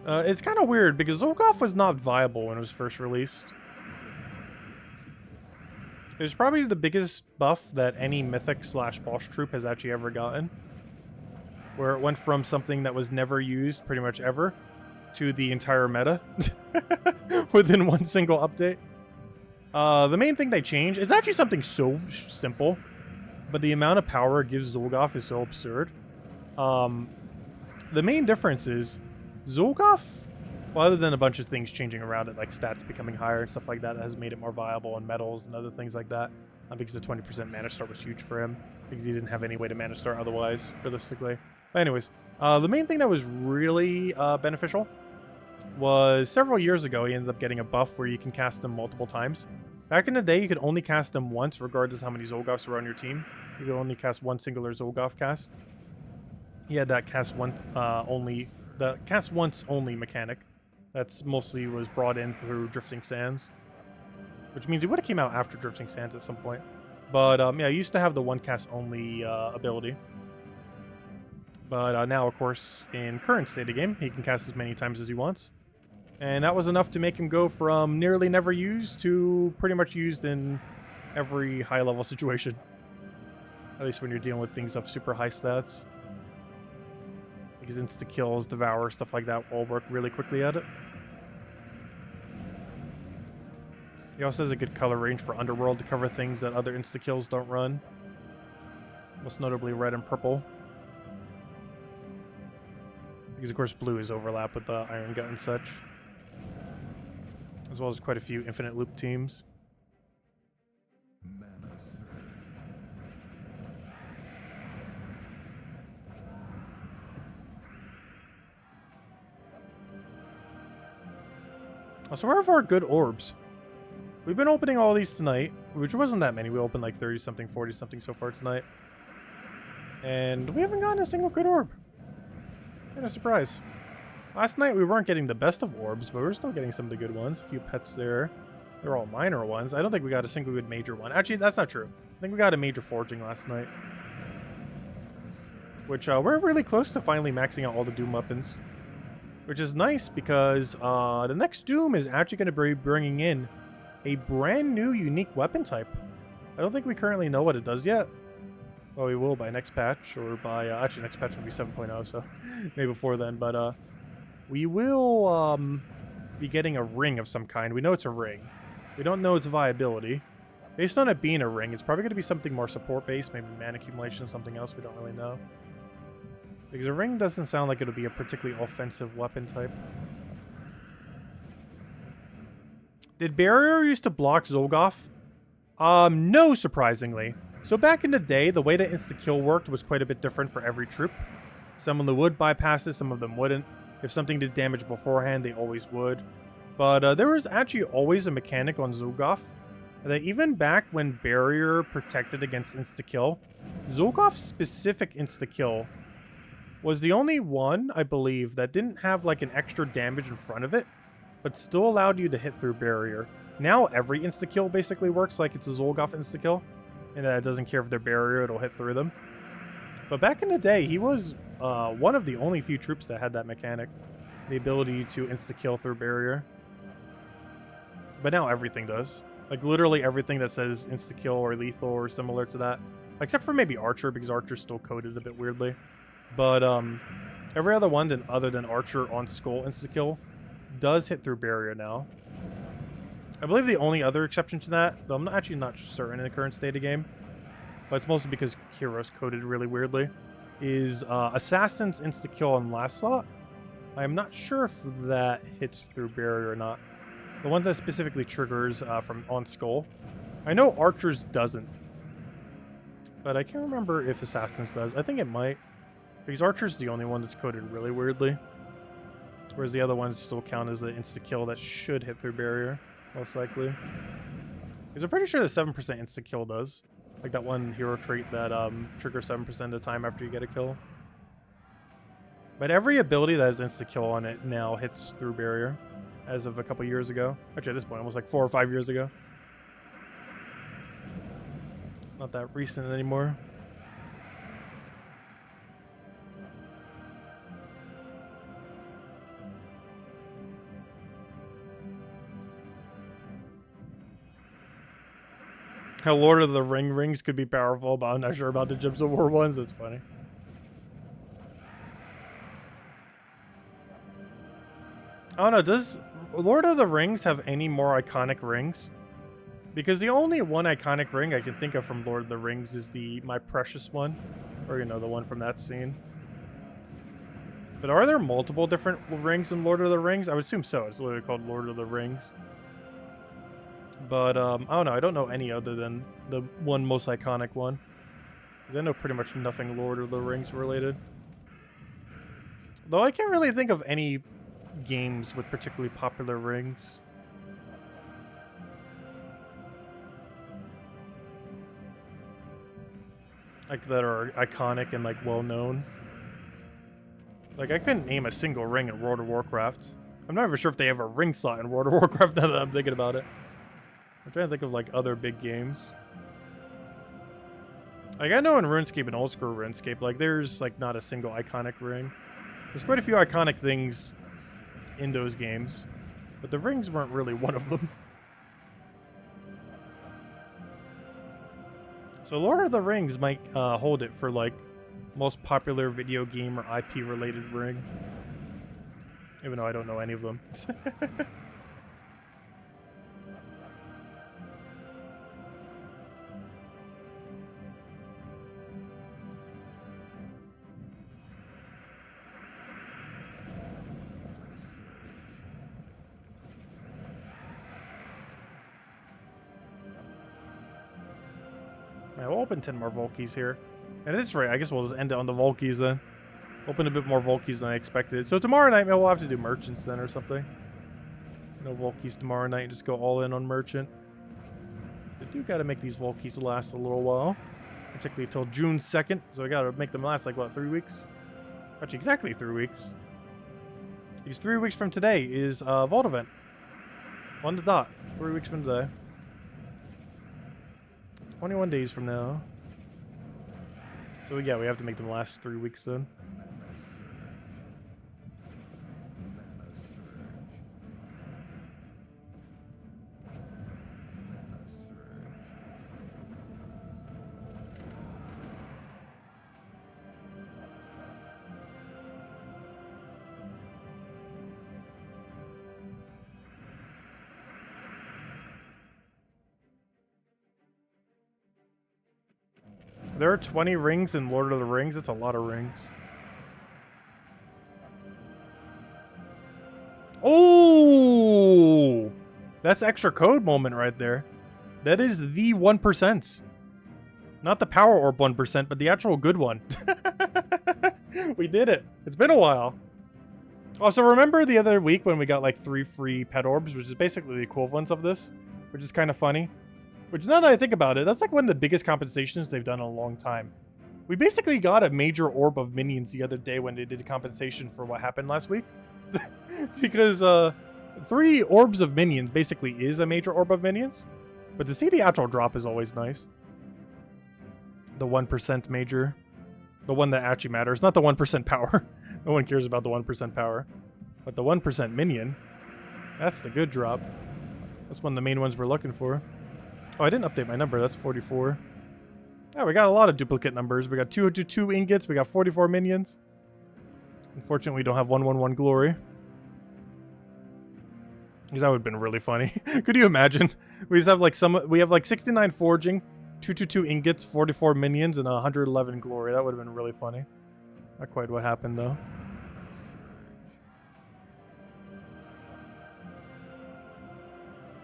It's kind of weird because Zolgoth was not viable when it was first released. It was probably the biggest buff that any mythic slash boss troop has actually ever gotten. Where it went from something that was never used pretty much ever to the entire meta within one single update. The main thing they changed, it's actually something so simple, but the amount of power it gives Zolgoth is so absurd. The main difference is Zolgoth, well, other than a bunch of things changing around it, like stats becoming higher and stuff like that, that has made it more viable and metals and other things like that. Because the 20% mana start was huge for him, because he didn't have any way to mana start otherwise, realistically. But anyways, the main thing that was really beneficial was several years ago, he ended up getting a buff where you can cast him multiple times. Back in the day, you could only cast them once, regardless of how many Zolgoths were on your team. You could only cast one singular Zolgoth cast. He had that cast once only mechanic. That's mostly was brought in through Drifting Sands, which means it would have came out after Drifting Sands at some point. But yeah, I used to have the one cast only ability. But now, of course, in current state of game, he can cast as many times as he wants. And that was enough to make him go from nearly never used to pretty much used in every high-level situation. At least when you're dealing with things of super high stats. Because insta-kills, devour, stuff like that all work really quickly at it. He also has a good color range for Underworld to cover things that other insta-kills don't run. Most notably red and purple. Because of course blue is overlap with the Iron Gut and such. As well as quite a few infinite loop teams. So where are our good orbs? We've been opening all these tonight, which wasn't that many. We opened like 30-something, 40-something so far tonight. And we haven't gotten a single good orb. Kind of surprise. Last night we weren't getting the best of orbs, but we were still getting some of the good ones. A few pets there. They're all minor ones. I don't think we got a single good major one. Actually, that's not true. I think we got a major forging last night. Which we're really close to finally maxing out all the Doom weapons. Which is nice because the next Doom is actually going to be bringing in a brand new unique weapon type. I don't think we currently know what it does yet. Well, we will by next patch, or by... actually, next patch will be 7.0, so maybe before then. But we will be getting a ring of some kind. We know it's a ring. We don't know its viability. Based on it being a ring, it's probably going to be something more support-based, maybe mana accumulation, something else we don't really know. Because a ring doesn't sound like it'll be a particularly offensive weapon type. Did Barrier used to block Zolgoth? No, surprisingly. So back in the day, the way that insta-kill worked was quite a bit different for every troop. Some of them would bypass it, some of them wouldn't. If something did damage beforehand, they always would. But there was actually always a mechanic on Zolgoth that even back when Barrier protected against insta-kill, Zolgoth's specific insta-kill was the only one, I believe, that didn't have like an extra damage in front of it, but still allowed you to hit through Barrier. Now every insta-kill basically works like it's a Zolgoth insta-kill, and it doesn't care if they're Barrier, it'll hit through them. But back in the day, he was one of the only few troops that had that mechanic, the ability to insta-kill through Barrier. But now everything does. Like literally everything that says insta-kill or lethal or similar to that, except for maybe Archer, because Archer's still coded a bit weirdly. But every other one other than Archer on Skull insta-kill does hit through Barrier now. I believe the only other exception to that, though I'm actually not certain in the current state of game, but it's mostly because Heroes coded really weirdly, is Assassin's insta-kill on last slot. I am not sure if that hits through Barrier or not. The one that specifically triggers from on Skull. I know Archer's doesn't, but I can't remember if Assassin's does. I think it might. Because Archer's the only one that's coded really weirdly. Whereas the other ones still count as an insta-kill that should hit through Barrier, most likely. Because I'm pretty sure the 7% insta-kill does. Like that one hero trait that triggers 7% of the time after you get a kill. But every ability that has insta-kill on it now hits through Barrier. As of a couple years ago. Actually, at this point, almost like 4 or 5 years ago. Not that recent anymore. How Lord of the Rings could be powerful, but I'm not sure about the Gems of War ones. That's funny. I don't know, does Lord of the Rings have any more iconic rings? Because the only one iconic ring I can think of from Lord of the Rings is the My Precious one. Or, you know, the one from that scene. But are there multiple different rings in Lord of the Rings? I would assume so. It's literally called Lord of the Rings. But, I don't know. I don't know any other than the one most iconic one. I know pretty much nothing Lord of the Rings related. Though I can't really think of any games with particularly popular rings. like that are iconic and like well known. Like I couldn't name a single ring in World of Warcraft. I'm not even sure if they have a ring slot in World of Warcraft now that I'm thinking about it. I'm trying to think of like other big games. Like I know in RuneScape and old school RuneScape, like there's like not a single iconic ring. There's quite a few iconic things in those games, but the rings weren't really one of them. So Lord of the Rings might hold it for like most popular video game or IP related ring. Even though I don't know any of them. Yeah, we'll open 10 more Volkies here. And it's right, I guess we'll just end it on the Volkies then. Open a bit more Volkies than I expected. So tomorrow night, we'll have to do merchants then or something. No Volkies tomorrow night, just go all in on merchant. I do gotta make these Volkies last a little while. Particularly till June 2nd. So I gotta make them last like, what, 3 weeks? Actually, exactly 3 weeks. Because 3 weeks from today is Vault event. On the dot. 3 weeks from today. 21 days from now. So yeah, we have to make them last 3 weeks then. There are 20 rings in Lord of the Rings. That's a lot of rings. Oh! That's extra code moment right there. That is the 1%. Not the power orb 1%, but the actual good one. We did it. It's been a while. Also, remember the other week when we got like 3 free pet orbs, which is basically the equivalence of this, which is kind of funny. Which, now that I think about it, that's like one of the biggest compensations they've done in a long time. We basically got a major orb of minions the other day when they did compensation for what happened last week. Because 3 orbs of minions basically is a major orb of minions. But to see the actual drop is always nice. The 1% major. The one that actually matters. Not the 1% power. No one cares about the 1% power. But the 1% minion. That's the good drop. That's one of the main ones we're looking for. Oh, I didn't update my number. That's 44. Yeah, we got a lot of duplicate numbers. We got 202 ingots. We got 44 minions. Unfortunately, we don't have 111 glory. Because that would have been really funny. Could you imagine? We just have like we have like 69 forging, 222 ingots, 44 minions, and 111 glory. That would have been really funny. Not quite what happened though.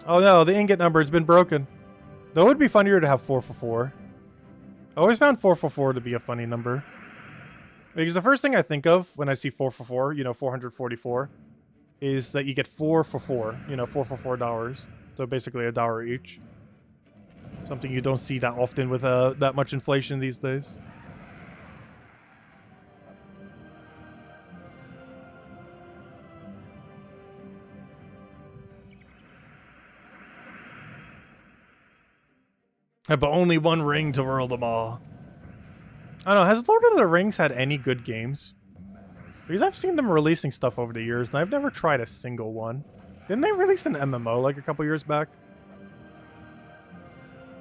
Oh no, the ingot number has been broken. Though it would be funnier to have 444. I always found 444 to be a funny number. Because the first thing I think of when I see 444, you know, 444, is that you get 4 for 4. You know, 4 for $4. So basically $1 each. Something you don't see that often with that much inflation these days. But only one ring to rule them all. I don't know, has Lord of the Rings had any good games? Because I've seen them releasing stuff over the years, and I've never tried a single one. Didn't they release an MMO like a couple years back?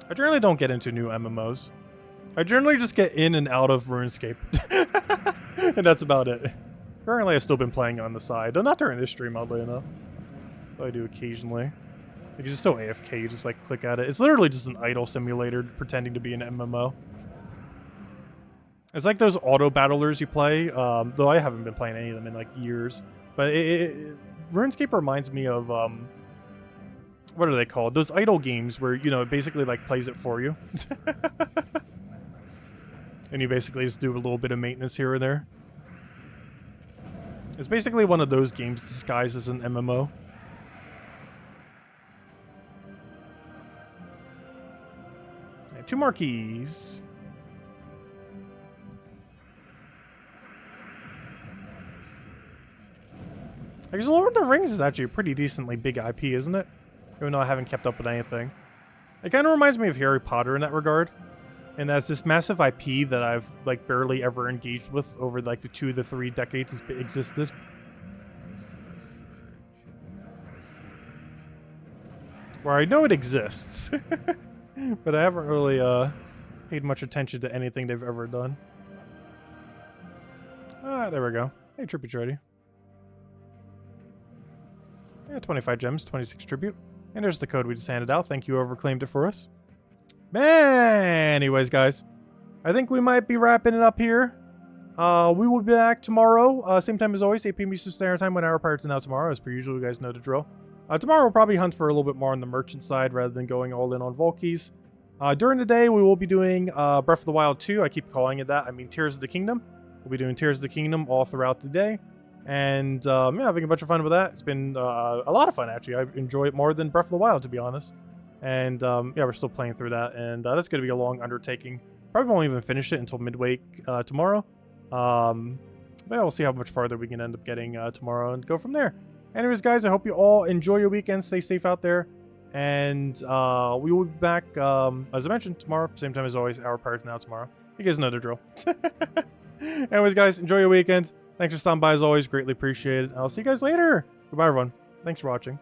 I generally don't get into new MMOs. I generally just get in and out of RuneScape. And that's about it. Currently, I've still been playing on the side. Though not during this stream, oddly enough. Though I do occasionally. Because it's so AFK, you just like click at it. It's literally just an idle simulator pretending to be an MMO. It's like those auto battlers you play, though I haven't been playing any of them in like years. But RuneScape reminds me of, what are they called? Those idle games where, you know, it basically like plays it for you. And you basically just do a little bit of maintenance here and there. It's basically one of those games disguised as an MMO. Two more keys. I guess Lord of the Rings is actually a pretty decently big IP, isn't it? Even though I haven't kept up with anything. It kind of reminds me of Harry Potter in that regard. And that's this massive IP that I've like barely ever engaged with over like the 2 to 3 decades it's existed. Where I know it exists, but I haven't really paid much attention to anything they've ever done. Ah, there we go. Hey, tribute's ready. Yeah, 25 gems, 26 tribute. And there's the code we just handed out. Thank you, whoever claimed it for us. Anyways, guys, I think we might be wrapping it up here. We will be back tomorrow, same time as always, 8 p.m. Eastern Standard Time, 1 hour prior to now tomorrow. As per usual, you guys know the drill. Tomorrow we'll probably hunt for a little bit more on the merchant side rather than going all in on Volkies. During the day, we will be doing Breath of the Wild 2. I keep calling it that. I mean, Tears of the Kingdom. We'll be doing Tears of the Kingdom all throughout the day. And yeah, having a bunch of fun with that. It's been a lot of fun, actually. I enjoy it more than Breath of the Wild, to be honest. And yeah, we're still playing through that. And that's going to be a long undertaking. Probably won't even finish it until midweek tomorrow. But yeah, we'll see how much farther we can end up getting tomorrow and go from there. Anyways, guys, I hope you all enjoy your weekend. Stay safe out there. And we will be back, as I mentioned, tomorrow. Same time as always, hour prior to now tomorrow. You guys know the drill. Anyways, guys, enjoy your weekend. Thanks for stopping by as always. Greatly appreciated. I'll see you guys later. Goodbye, everyone. Thanks for watching.